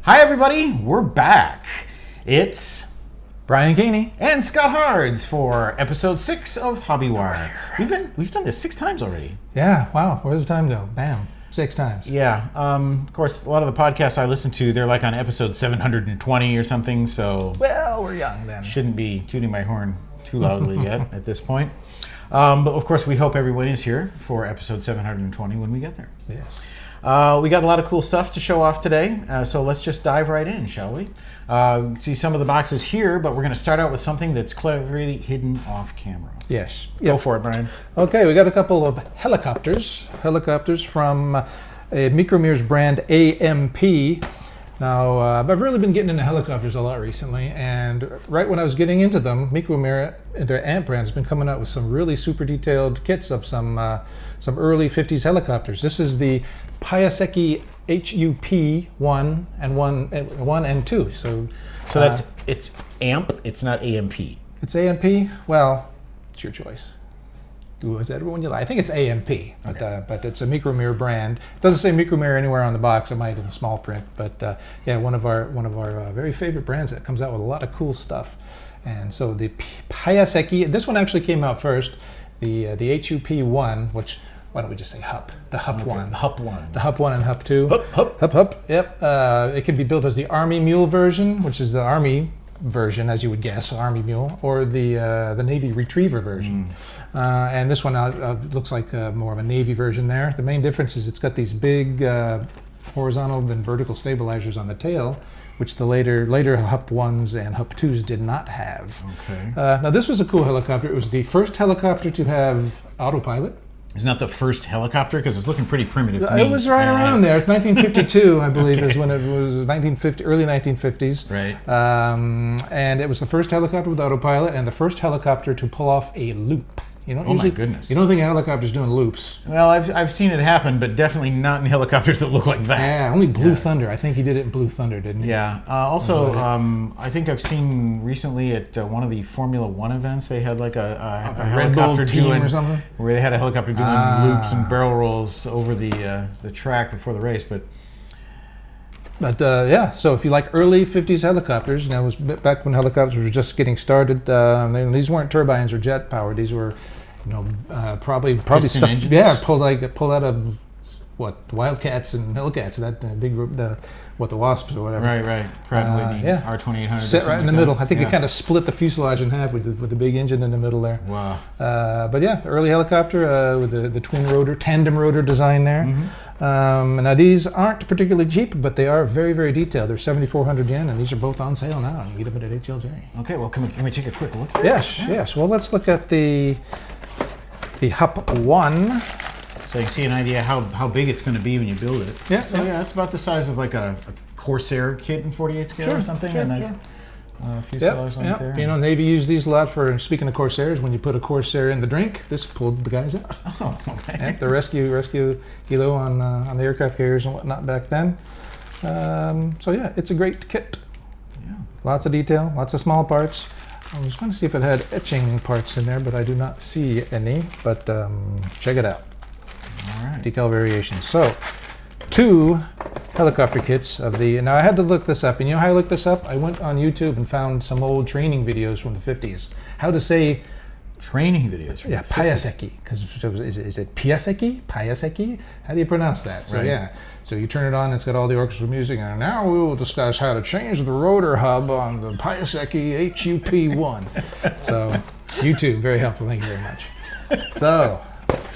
Hi everybody, we're back. It's Brian Caney and Scott Hards for episode 6 of Hobbywire. We've done this 6 times already. Yeah, wow, where does the time go? Bam, 6 times. Yeah, of course, a lot of the podcasts I listen to, they're like on episode 720 or something, so... Well, we're young then. Shouldn't be tooting my horn too loudly yet at this point. But of course, we hope everyone is here for episode 720 when we get there. Yes. We got a lot of cool stuff to show off today, so let's just dive right in, shall we? See some of the boxes here, but we're going to start out with something that's cleverly hidden off camera. Yes. Go for it, Brian. Okay, we got a couple of helicopters from Micromir's brand AMP. Now, I've really been getting into helicopters a lot recently, and right when I was getting into them, Micromir, their AMP brand, has been coming out with some really super detailed kits of some early 50s helicopters. This is the Piasecki HUP 1 and 2. So it's AMP, it's not AMP. It's AMP? Well, it's your choice. Do whatever one you like. I think it's AMP, but it's a Micromir brand. It doesn't say Micromir anywhere on the box. It might in the small print, but yeah, one of our very favorite brands that comes out with a lot of cool stuff. And so the Piasecki, this one actually came out first. The HUP 1, which, why don't we just say HUP? The HUP 1. The HUP 1. The HUP 1 and HUP 2. HUP. Yep. It can be built as the Army Mule version, which is the Army version, as you would guess, Army Mule, or the Navy Retriever version. And this one looks like more of a Navy version there. The main difference is it's got these big horizontal and vertical stabilizers on the tail, which the later HUP 1s and HUP 2s did not have. Okay. Now this was a cool helicopter. It was the first helicopter to have autopilot. Isn't that the first helicopter? Because it's looking pretty primitive to me. It was right around there. It's 1952, I believe, is when it was early 1950s. Right. And it was the first helicopter with autopilot and the first helicopter to pull off a loop. You don't my goodness. You don't think a helicopter's doing loops. Well, I've seen it happen, but definitely not in helicopters that look like that. Yeah, only Blue Thunder. I think he did it in Blue Thunder, didn't he? Yeah. Also, I think I've seen recently at one of the Formula One events, they had like a helicopter doing, or something? Where they had a helicopter doing loops and barrel rolls over the track before the race, But yeah, so if you like early 50s helicopters, it was back when helicopters were just getting started. These weren't turbines or jet powered. These were, probably stuff. Engines? Yeah, pulled out of what, Wildcats and Hellcats, that big the Wasps or whatever. Right. Pratt & Whitney, yeah. R2800. Sit right in the middle. I think it kind of split the fuselage in half with the big engine in the middle there. Wow. But yeah, early helicopter with the twin rotor, tandem rotor design there. Now these aren't particularly cheap, but they are very, very detailed. They're 7,400 yen, and these are both on sale now. You get them at HLJ. Okay, well, can we take a quick look? Yes. Well, let's look at the HUP 1. So you can see an idea how big it's going to be when you build it. Yeah. So yeah, it's about the size of like a Corsair kit in 48 scale or something. Sure, a nice fuselage like there. Navy used these a lot for, speaking of Corsairs, when you put a Corsair in the drink, this pulled the guys out. Oh, okay. Yeah, the rescue helo on the aircraft carriers and whatnot back then. So yeah, it's a great kit. Yeah. Lots of detail, lots of small parts. I was going to see if it had etching parts in there, but I do not see any. But check it out. All right. Decal variations. So, 2 helicopter kits of the. Now I had to look this up, and you know how I looked this up? I went on YouTube and found some old training videos from the 50s. How to say training videos. From the 50s. Piasecki. Because is it Piasecki? Piasecki? How do you pronounce that? So yeah. So you turn it on, it's got all the orchestral music, and now we will discuss how to change the rotor hub on the Piasecki HUP 1. So YouTube, very helpful. Thank you very much. So.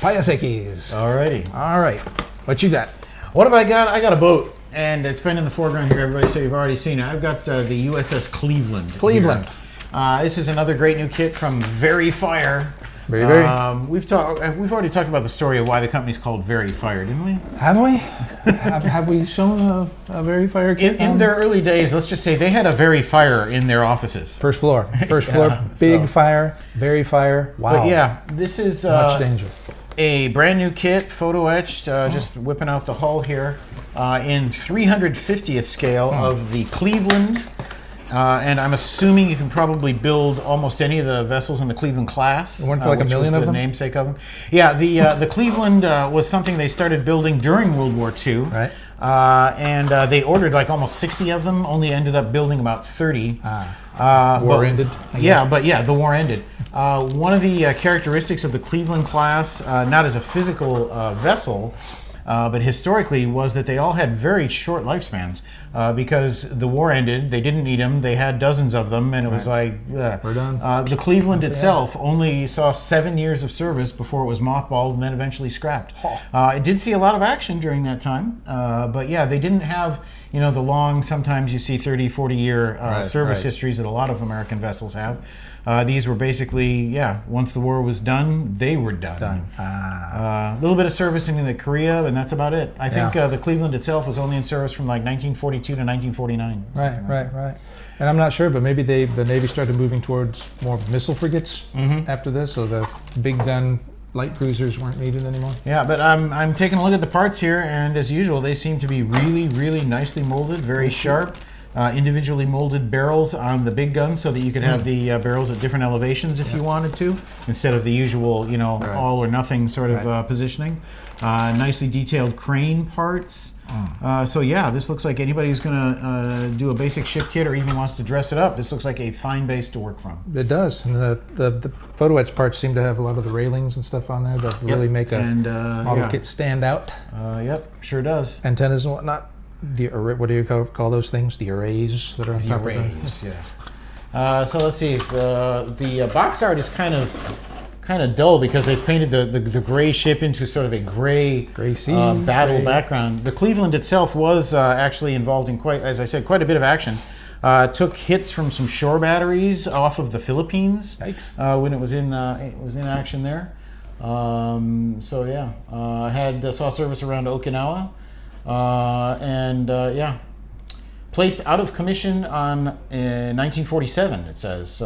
Piaseckis. Alrighty. All right. What you got? What have I got? I got a boat, and it's been in the foreground here, everybody, so you've already seen it. I've got the USS Cleveland. This is another great new kit from Very Fire. Very, very. We've already talked about the story of why the company's called Very Fire, didn't we? Have we? have we shown a Very Fire kit? In their early days, let's just say they had a Very Fire in their offices. First floor, big fire, Very Fire. Wow. But yeah, this is much danger. A brand new kit, photo etched, just whipping out the hull here, in 350th scale of the Cleveland. And I'm assuming you can probably build almost any of the vessels in the Cleveland class. Weren't there like a million of them? The namesake of them. Yeah, the Cleveland was something they started building during World War II. Right. and they ordered like almost 60 of them, only ended up building about 30. War ended? The war ended. One of the characteristics of the Cleveland class, not as a physical vessel, but historically, was that they all had very short lifespans because the war ended. They didn't need them. They had dozens of them, and it was like we're done. The Cleveland itself only saw 7 years of service before it was mothballed and then eventually scrapped. It did see a lot of action during that time, but yeah, they didn't have the long. Sometimes you see 30, 40-year service histories that a lot of American vessels have. These were basically, once the war was done, they were done. A little bit of service in the Korea, and that's about it. I think the Cleveland itself was only in service from like 1942 to 1949. Right. And I'm not sure, but maybe the Navy started moving towards more missile frigates after this, so the big gun light cruisers weren't needed anymore. Yeah, but I'm taking a look at the parts here, and as usual, they seem to be really, really nicely molded, very sharp. Individually molded barrels on the big guns so that you could have the barrels at different elevations if you wanted to, instead of the usual, all or nothing sort of positioning. Nicely detailed crane parts. So yeah, this looks like anybody who's going to do a basic ship kit or even wants to dress it up, this looks like a fine base to work from. It does. And the photo etch parts seem to have a lot of the railings and stuff on there that really make a model kit stand out. Yep, sure does. Antennas and whatnot. What do you call those things? The arrays that are on top of them? Yes. So let's see. The box art is kind of dull because they've painted the gray ship into sort of a gray sea battle background. The Cleveland itself was actually involved in quite a bit of action. Took hits from some shore batteries off of the Philippines when it was in action there. Saw service around Okinawa. Placed out of commission on 1947, it says,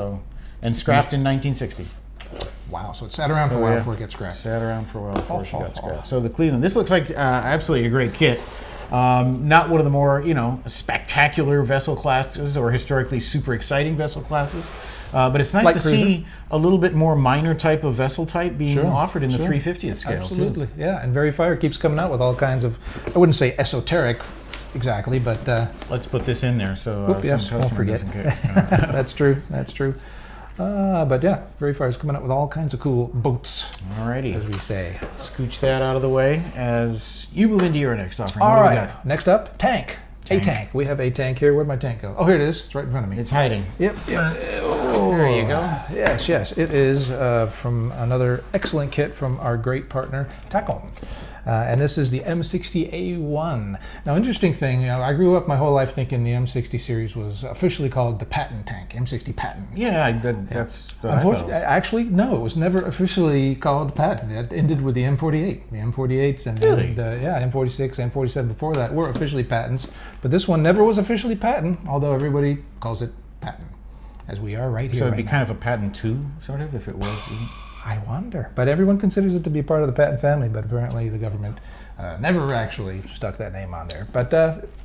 and scrapped in 1960. Wow, so it sat around for a while before it got scrapped. Sat around for a while before she got scrapped. So the Cleveland, this looks like absolutely a great kit. Not one of the more, spectacular vessel classes or historically super exciting vessel classes. But it's nice to see a little bit more minor type of vessel type being offered in the 350th scale. Absolutely, and Very Fire keeps coming out with all kinds of, I wouldn't say esoteric exactly, but... let's put this in there so won't forget. That's true. But yeah, Very Fire is coming out with all kinds of cool boats. Alrighty. As we say. Scooch that out of the way as you move into your next offering. All right, next up, tank. A tank. We have a tank here. Where'd my tank go? Oh, here it is. It's right in front of me. It's hiding. Yep. There you go. Yes. It is from another excellent kit from our great partner, Takom. And this is the M60A1. Now, interesting thing, I grew up my whole life thinking the M60 series was officially called the Patton tank, M60 Patton. Yeah, that's what I thought it was. Actually, no, it was never officially called Patton. It ended with the M48. The M48s and M46, M47 before that were officially Pattons. But this one never was officially Patton, although everybody calls it Patton, as we are right here. So it'd be kind of a Patton 2, sort of, if it was. I wonder. But everyone considers it to be part of the Patton family, but apparently the government never actually stuck that name on there. But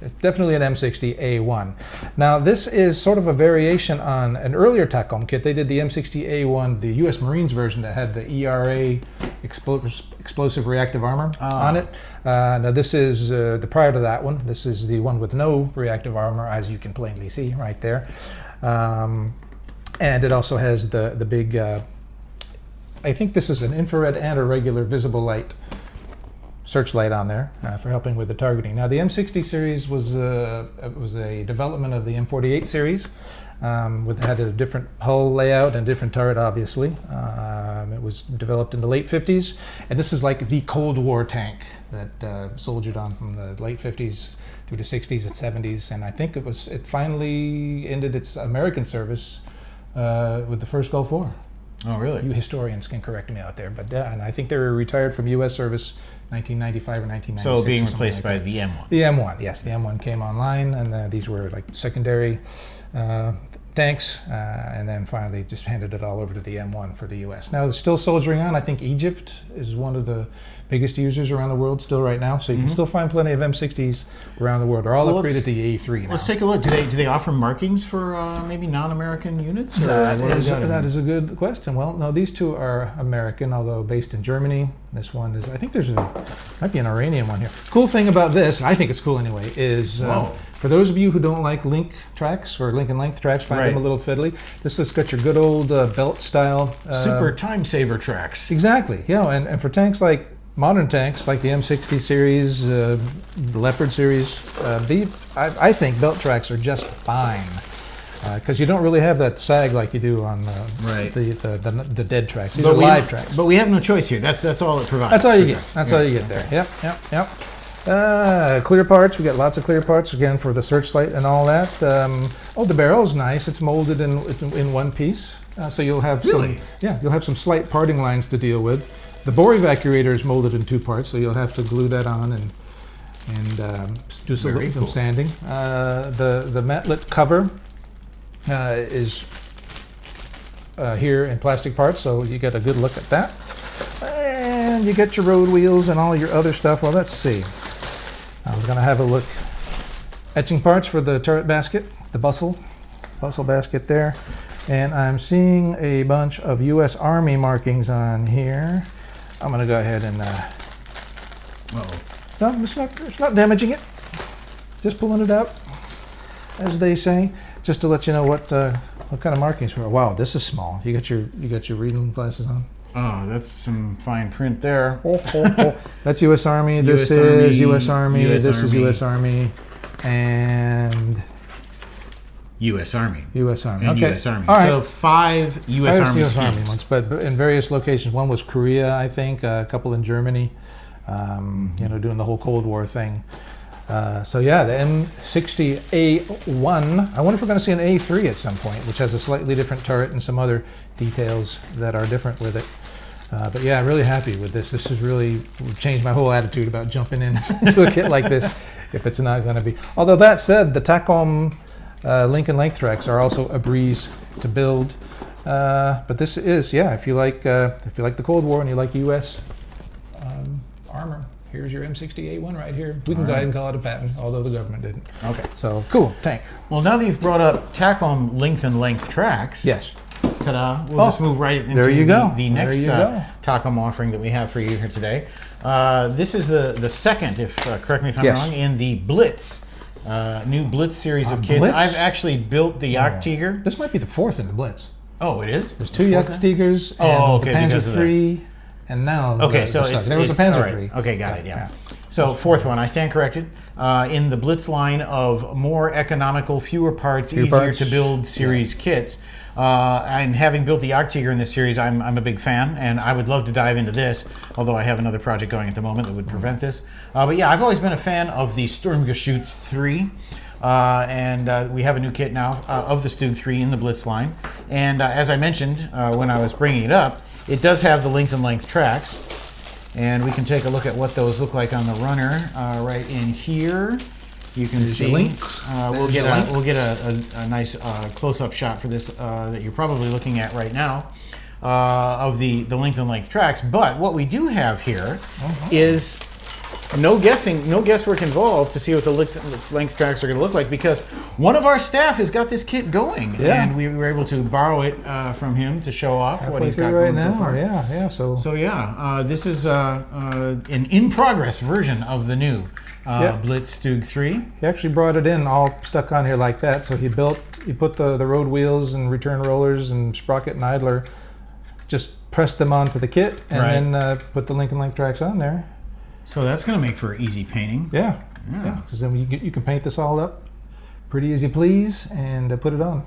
it's definitely an M60A1. Now, this is sort of a variation on an earlier Takom kit. They did the M60A1, the U.S. Marines version that had the ERA explosive reactive armor on it. Now, this is the prior to that one. This is the one with no reactive armor, as you can plainly see right there. And it also has the big... I think this is an infrared and a regular visible light searchlight on there for helping with the targeting. Now, the M60 series was a development of the M48 series. Had a different hull layout and different turret, obviously. It was developed in the late 50s, and this is like the Cold War tank that soldiered on from the late 50s through the 60s and 70s, and I think it finally ended its American service with the first Gulf War. Oh, really? You historians can correct me out there, but and I think they were retired from U.S. service 1995 or 1996. So being replaced by the M1. The M1, yes. The M1 came online, and these were like secondary tanks, and then finally just handed it all over to the M1 for the US. Now, it's still soldiering on. I think Egypt is one of the biggest users around the world still right now, so you can still find plenty of M60s around the world. They're all upgraded to the A3 now. Let's take a look. Do they offer markings for maybe non-American units? That is a good question. Well, no, these two are American, although based in Germany. This one is, I think might be an Iranian one here. Cool thing about this, I think it's cool anyway, is for those of you who don't like link tracks or link and length tracks, find them a little fiddly, this has got your good old belt style. Super time saver tracks. Exactly, yeah, and for tanks like modern tanks like the M60 series, the Leopard series, I think belt tracks are just fine because you don't really have that sag like you do on the dead tracks. These are live tracks. But we have no choice here. That's all it provides. That's all you get. That's all you get there. Yep. Clear parts. We got lots of clear parts again for the searchlight and all that. The barrel's nice. It's molded in one piece, so you'll have you'll have some slight parting lines to deal with. The bore evacuator is molded in two parts, so you'll have to glue that on and do some sanding. The matlet cover is here in plastic parts, so you get a good look at that. And you get your road wheels and all your other stuff. Well, let's see. I'm going to have a look. Etching parts for the turret basket, the bustle basket there. And I'm seeing a bunch of U.S. Army markings on here. I'm going to go ahead and... No, it's not damaging it. Just pulling it out, as they say, just to let you know what kind of markings were. Wow, this is small. You got your reading glasses on? Oh, that's some fine print there. That's U.S. Army. This is U.S. Army. This is U.S. Army. And... U.S. Army. U.S. Army. And Okay. U.S. Army. All right. So 5 U.S. Army schemes. ones, but in various locations. One was Korea, I think. A couple in Germany. Doing the whole Cold War thing. So yeah, the M60A1. I wonder if we're going to see an A3 at some point, which has a slightly different turret and some other details that are different with it. But yeah, I'm really happy with this. This has really changed my whole attitude about jumping into a kit like this if it's not going to be. Although that said, the Tacom link and length tracks are also a breeze to build. But this is, if you like the Cold War and you like U.S. Armor, here's your M60A1 right here. We can go ahead and call it a Patton, although the government didn't. Okay. So cool tank. Well, now that you've brought up Tacom link and length tracks. Yes. Ta-da! We'll just move right into the next Tacom offering that we have for you here today. This is the second, if correct me if I'm wrong, in the Blitz. New Blitz series of kits. Blitz? I've actually built the Jagdtiger. This might be the fourth in the Blitz. Oh, it is? There's two Jagdtigers and the Panzer III, and now there was a Panzer III. Okay, got it, yeah. So fourth one, I stand corrected. In the Blitz line of more economical, fewer parts, easier to build series kits. And having built the Jagdtiger in this series, I'm a big fan, and I would love to dive into this, although I have another project going at the moment that would prevent this. But yeah, I've always been a fan of the Sturmgeschütz 3, and we have a new kit now of the StuG 3 in the Blitz line. And as I mentioned when I was bringing it up, it does have the linked and length tracks, and we can take a look at what those look like on the runner right in here. You can see. We'll get a nice close-up shot for this that you're probably looking at right now of the linked and length tracks. But what we do have here is no guesswork involved to see what the length tracks are going to look like, because one of our staff has got this kit going, and we were able to borrow it from him to show off what he's got going so far. This is an in-progress version of the new Blitz StuG 3. He actually brought it in all stuck on here like that. So he put the road wheels and return rollers and sprocket and idler, just pressed them onto the kit, and then put the link and length tracks on there. So that's going to make for easy painting. Yeah, because then you can paint this all up pretty easy please and put it on.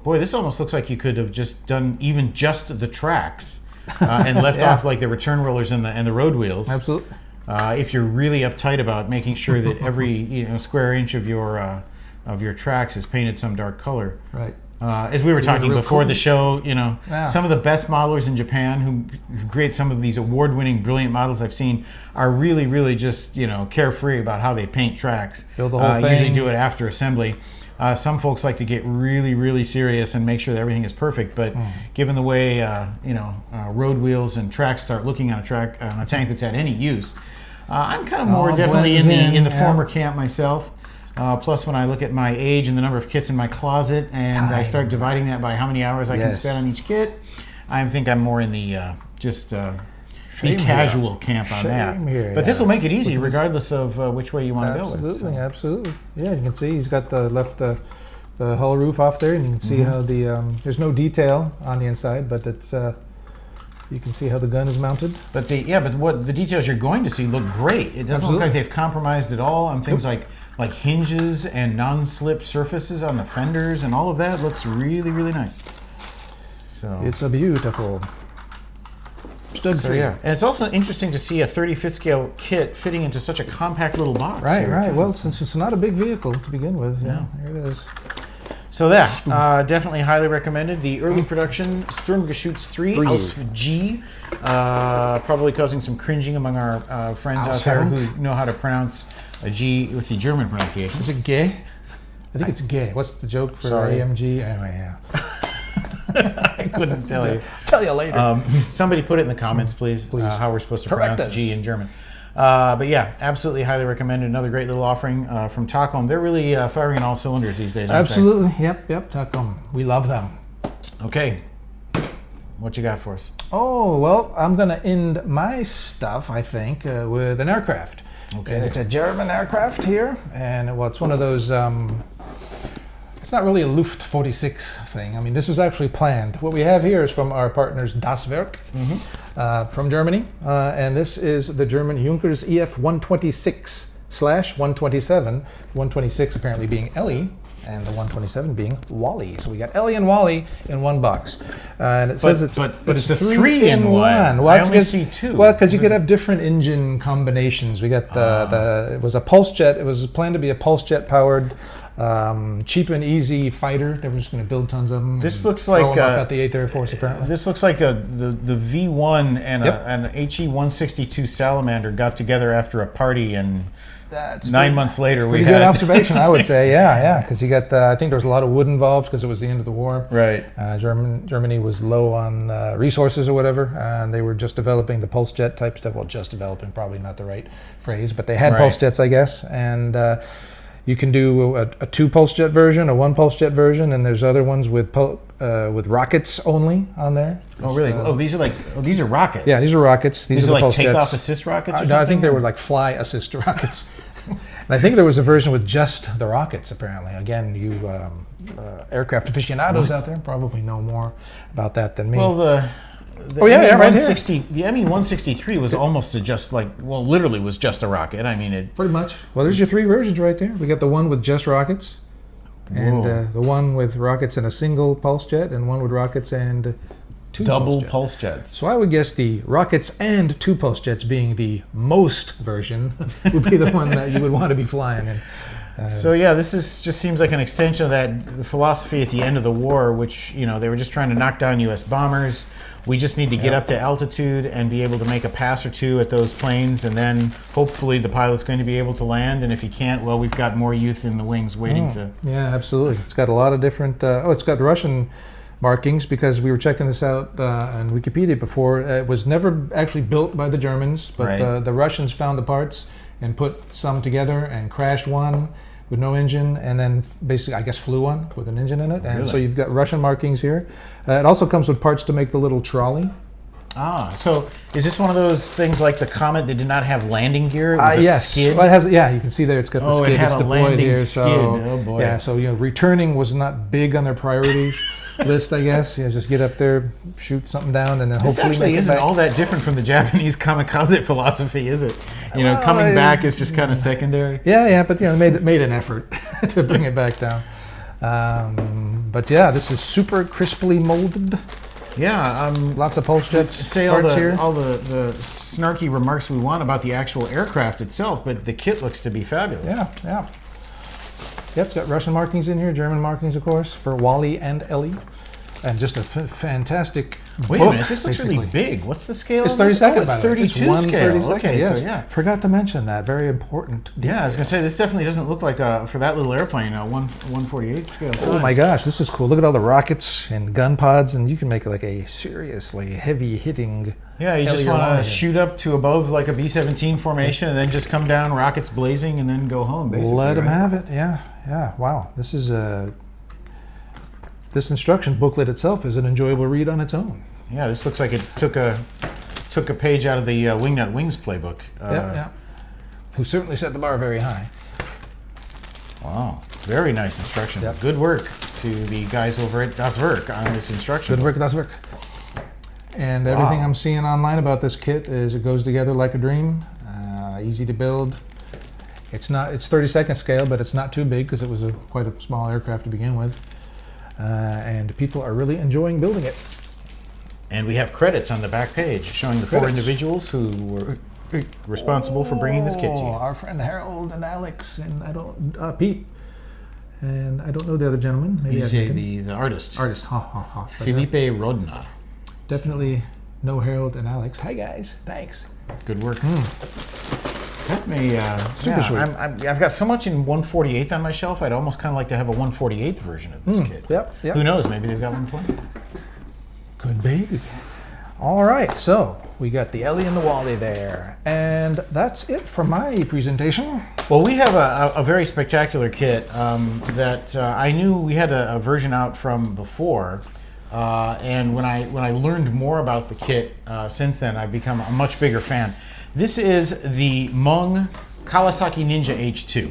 Boy, this almost looks like you could have just done even just the tracks and left off like the return rollers and the road wheels. Absolutely. If you're really uptight about making sure that every square inch of your tracks is painted some dark color. Right. As we were talking before the show, some of the best modelers in Japan who create some of these award-winning, brilliant models I've seen are really, really just carefree about how they paint tracks. Build the whole thing. Usually do it after assembly. Some folks like to get really, really serious and make sure that everything is perfect. But given the way road wheels and tracks start looking on a tank that's had any use, I'm kind of more definitely in the former camp myself. Plus, when I look at my age and the number of kits in my closet, and I start dividing that by how many hours I can spend on each kit, I think I'm more in the the casual camp on that. But this will make it easy regardless of which way you want to go with. Absolutely, absolutely. Yeah, you can see he's got left the hull roof off there, and you can see how there's no detail on the inside, but it's you can see how the gun is mounted. But what the details you're going to see look great. It doesn't look like they've compromised at all on things like hinges and non-slip surfaces on the fenders, and all of that looks really, really nice. So it's a beautiful StuG 3. Yeah, and it's also interesting to see a 35th scale kit fitting into such a compact little box. Right. Well, since it's not a big vehicle to begin with, here it is. So definitely highly recommended. The early production StuG 3 Ausf.G, probably causing some cringing among our friends out there who know how to pronounce a G with the German pronunciation. Is it gay? I think it's gay. What's the joke for AMG? Anyway, yeah. I couldn't tell you. Tell you later. Somebody put it in the comments, please. How we're supposed to pronounce G in German. But yeah, absolutely highly recommended. Another great little offering from Tacom. They're really firing on all cylinders these days. Absolutely. Yep. Tacom. We love them. Okay. What you got for us? Oh, well, I'm going to end my stuff, I think, with an aircraft. Okay. And it's a German aircraft here. And, well, it's one of those... it's not really a Luft 46 thing. I mean, this was actually planned. What we have here is from our partners Das Werk from Germany. And this is the German Junkers EF 126/127. 126 apparently being Elli, and the 127 being Walli. So we got Elli and Walli in one box. And it says it's a 3-in-1. Well, I only see 2. Well, because you could have different engine combinations. We got it was a pulse jet. It was planned to be a pulse jet powered cheap and easy fighter. They were just going to build tons of them. This looks like at the 8th Air Force apparently. This looks like the V1 and an HE-162 Salamander got together after a party, and 9 months later we had... Good observation, I would say. Yeah, because you got I think there was a lot of wood involved because it was the end of the war. Right. Germany was low on resources or whatever, and they were just developing the pulse jet type stuff. Well, just developing, probably not the right phrase, but they had pulse jets, I guess, and you can do a 2 pulse jet version, a 1 pulse jet version, and there's other ones with rockets only on there. Oh, really? These are rockets. Yeah, these are rockets. These are like takeoff assist rockets. No, I think they were like fly assist rockets. And I think there was a version with just the rockets. Apparently, again, you aircraft aficionados out there probably know more about that than me. Well, the ME-163 was almost literally was just a rocket. I mean, it pretty much. Well, there's your 3 versions right there. We got the one with just rockets, and the one with rockets and a single pulse jet, and one with rockets and 2 double pulse jets. So I would guess the rockets and 2 pulse jets being the most version would be the one that you would want to be flying in. So yeah, this just seems like an extension of the philosophy at the end of the war, which they were just trying to knock down U.S. bombers. We just need to get up to altitude and be able to make a pass or 2 at those planes, and then hopefully the pilot's going to be able to land. And if he can't, well, we've got more youth in the wings waiting to... Yeah, absolutely. It's got a lot of different... it's got Russian markings, because we were checking this out on Wikipedia before. It was never actually built by the Germans, but the Russians found the parts and put some together and crashed one with no engine, and then basically, I guess, flew one with an engine in it. And so you've got Russian markings here. It also comes with parts to make the little trolley. So is this one of those things like the Comet that did not have landing gear? It was a skid? Well, it has, you can see there it's got the skid. It had it's a deployed landing here. skid. So, oh boy. Yeah, so returning was not big on their priority list, I guess. Just get up there, shoot something down, and then this hopefully actually make isn't it back. all that different from the Japanese kamikaze philosophy, is it? Coming back is just kind of secondary. Yeah, but made an effort to bring it back down. But yeah, this is super crisply molded. Yeah, lots of pulse jets. Say all the snarky remarks we want about the actual aircraft itself, but the kit looks to be fabulous. Yeah. Yep, it's got Russian markings in here, German markings, of course, for Walli and Elli, and just a fantastic Wait a minute, this looks really big. What's the scale? It's on this? 32nd. Oh, it's 32 it's scale. 1/32. Okay, Yes. so yeah. Forgot to mention that. Very important detail. Yeah, I was gonna say this definitely doesn't look like for that little airplane a 1/48 scale. Oh my gosh, this is cool. Look at all the rockets and gun pods, and you can make like a seriously heavy hitting. Yeah, you just want to shoot up to above like a B-17 formation, and then just come down, rockets blazing, and then go home. Basically, let them right? have it. Yeah, yeah. Wow, this is this instruction booklet itself is an enjoyable read on its own. Yeah, this looks like it took a page out of the Wingnut Wings playbook. Yeah. Who certainly set the bar very high. Wow, very nice instruction. Yep. Good work to the guys over at Das Werk on this instruction. Good work, das Werk. And everything I'm seeing online about this kit is it goes together like a dream. Easy to build. It's 32nd scale, but it's not too big because it was quite a small aircraft to begin with. And people are really enjoying building it. And we have credits on the back page showing the 4 individuals who were responsible for bringing this kit to you. Our friend Harold and Alex and Pete. And I don't know the other gentleman. Maybe He's the artist. Artist. Felipe Rodna. Definitely know Harold and Alex. Hi guys. Thanks. Good work. That may Super sweet. I've got so much in 1/48 on my shelf. I'd almost kind of like to have a 1/48 version of this kit. Yep. Who knows? Maybe they've got 1/20. Could be. All right, so we got the Elli and the Walli there, and that's it for my presentation. Well, we have a very spectacular kit that I knew we had a version out from before, and when I learned more about the kit since then, I've become a much bigger fan. This is the Mung Kawasaki Ninja H2.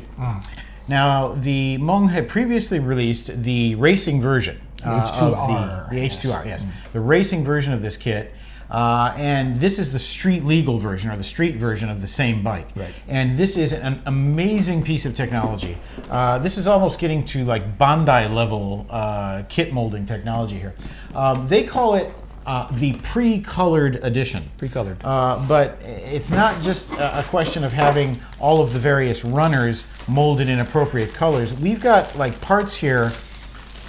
Now, the Mung had previously released the racing version. H2R. The H2R, yes. The racing version of this kit. And this is the street legal version, or the street version of the same bike. Right. And this is an amazing piece of technology. This is almost getting to like Bandai level kit molding technology here. They call it the pre-colored edition. Pre-colored. But it's not just a question of having all of the various runners molded in appropriate colors. We've got like parts here.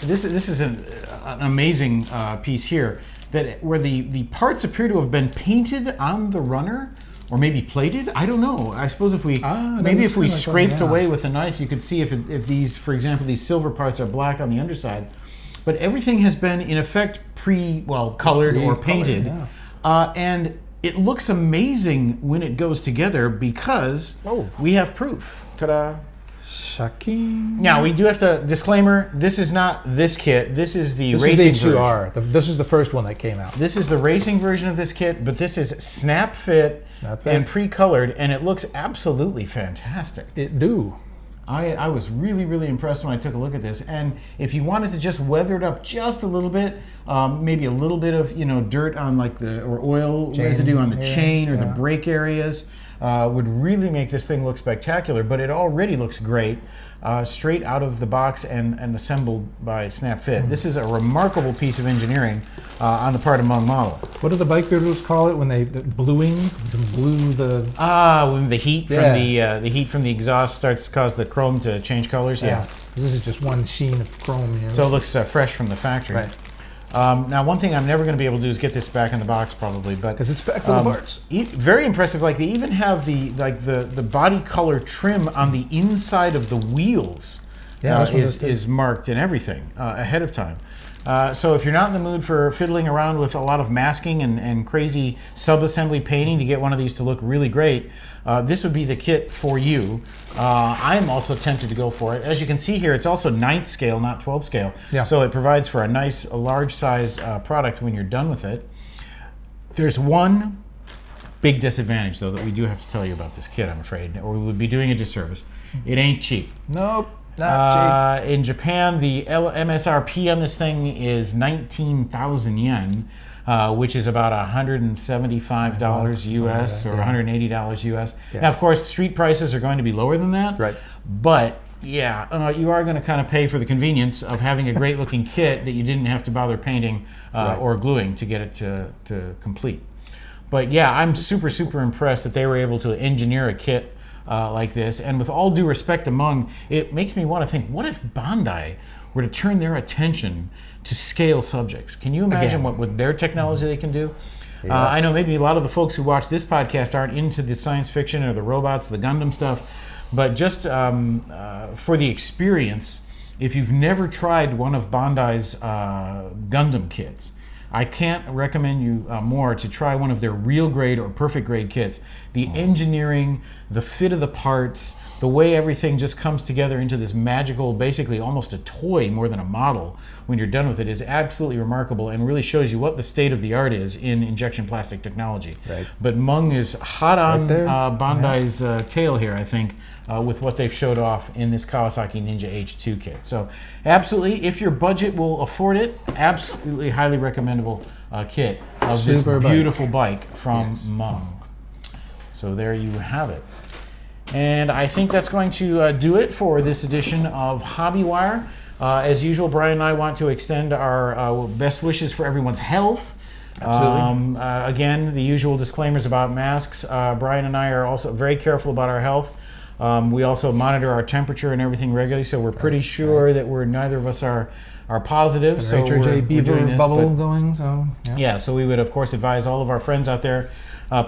This is an amazing piece here where the parts appear to have been painted on the runner, or maybe plated. I don't know. I suppose if we if we scraped away with a knife, you could see if these, for example, these silver parts are black on the underside. But everything has been in effect colored or painted, and it looks amazing when it goes together because we have proof. Ta-da! Shocking. Now we do have to disclaimer: this is not this kit. This is the racing H2R. version. This is the first one that came out. This is the racing version of this kit, but this is snap fit and pre-colored, and it looks absolutely fantastic. It do. I was really, really impressed when I took a look at this. And if you wanted to just weather it up just a little bit, maybe a little bit of dirt on like or oil residue on the chain or the brake areas, would really make this thing look spectacular. But it already looks great, straight out of the box and assembled by Snap Fit. This is a remarkable piece of engineering on the part of Mung Model. What do the bike builders call it when they blew the? When the heat from the heat from the exhaust starts to cause the chrome to change colors. Yeah. This is just one sheen of chrome here. So it looks fresh from the factory. Right. Now, one thing I'm never going to be able to do is get this back in the box, probably, but because it's back full of parts. Very impressive. Like they even have the body color trim on the inside of the wheels. Is marked and everything ahead of time. So if you're not in the mood for fiddling around with a lot of masking and crazy sub-assembly painting to get one of these to look really great, this would be the kit for you. I'm also tempted to go for it. As you can see here, it's also 9th scale, not 12th scale. Yeah. So it provides for a large size product when you're done with it. There's one big disadvantage, though, that we do have to tell you about this kit, I'm afraid, or we would be doing a disservice. It ain't cheap. Nope. Not cheap. In Japan, the MSRP on this thing is 19,000 yen, which is about $175 US or $180 US. Yes. Now, of course, street prices are going to be lower than that. Right. But yeah, you are going to kind of pay for the convenience of having a great looking kit that you didn't have to bother painting or gluing to get it to complete. But yeah, I'm super, super impressed that they were able to engineer a kit like this. And with all due respect to Mung, it makes me want to think, what if Bandai were to turn their attention to scale subjects? Can you imagine what with their technology they can do? Yes. I know maybe a lot of the folks who watch this podcast aren't into the science fiction or the robots, the Gundam stuff, but just for the experience, if you've never tried one of Bandai's Gundam kits, I can't recommend you more to try one of their real grade or perfect grade kits. The engineering, the fit of the parts, the way everything just comes together into this magical, basically almost a toy more than a model when you're done with it, is absolutely remarkable and really shows you what the state of the art is in injection plastic technology. Right. But Mung is hot on there. Bandai's tail here, I think, with what they've showed off in this Kawasaki Ninja H2 kit. So absolutely, if your budget will afford it, absolutely highly recommendable kit of this Super beautiful bike from Mung. So there you have it. And I think that's going to do it for this edition of HobbyWire. As usual, Brian and I want to extend our best wishes for everyone's health. Absolutely. Again, the usual disclaimers about masks. Brian and I are also very careful about our health. We also monitor our temperature and everything regularly, so we're pretty sure that neither of us are positive. So we're Beaver doing this, bubble but- going. So yeah, so we would of course advise all of our friends out there,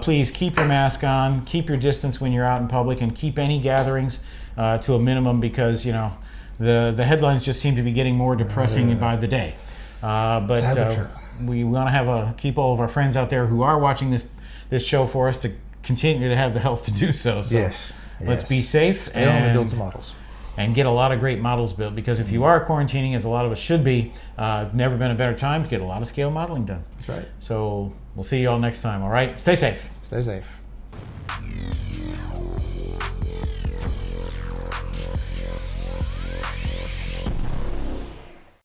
please keep your mask on, keep your distance when you're out in public, and keep any gatherings to a minimum, because the headlines just seem to be getting more depressing by the day. But we want to keep all of our friends out there who are watching this show for us to continue to have the health to do so. So Yes. let's be safe Stay home and build some models. and get a lot of great models built, because if you are quarantining, as a lot of us should be, never been a better time to get a lot of scale modeling done. That's right. So we'll see you all next time, all right? Stay safe. Stay safe.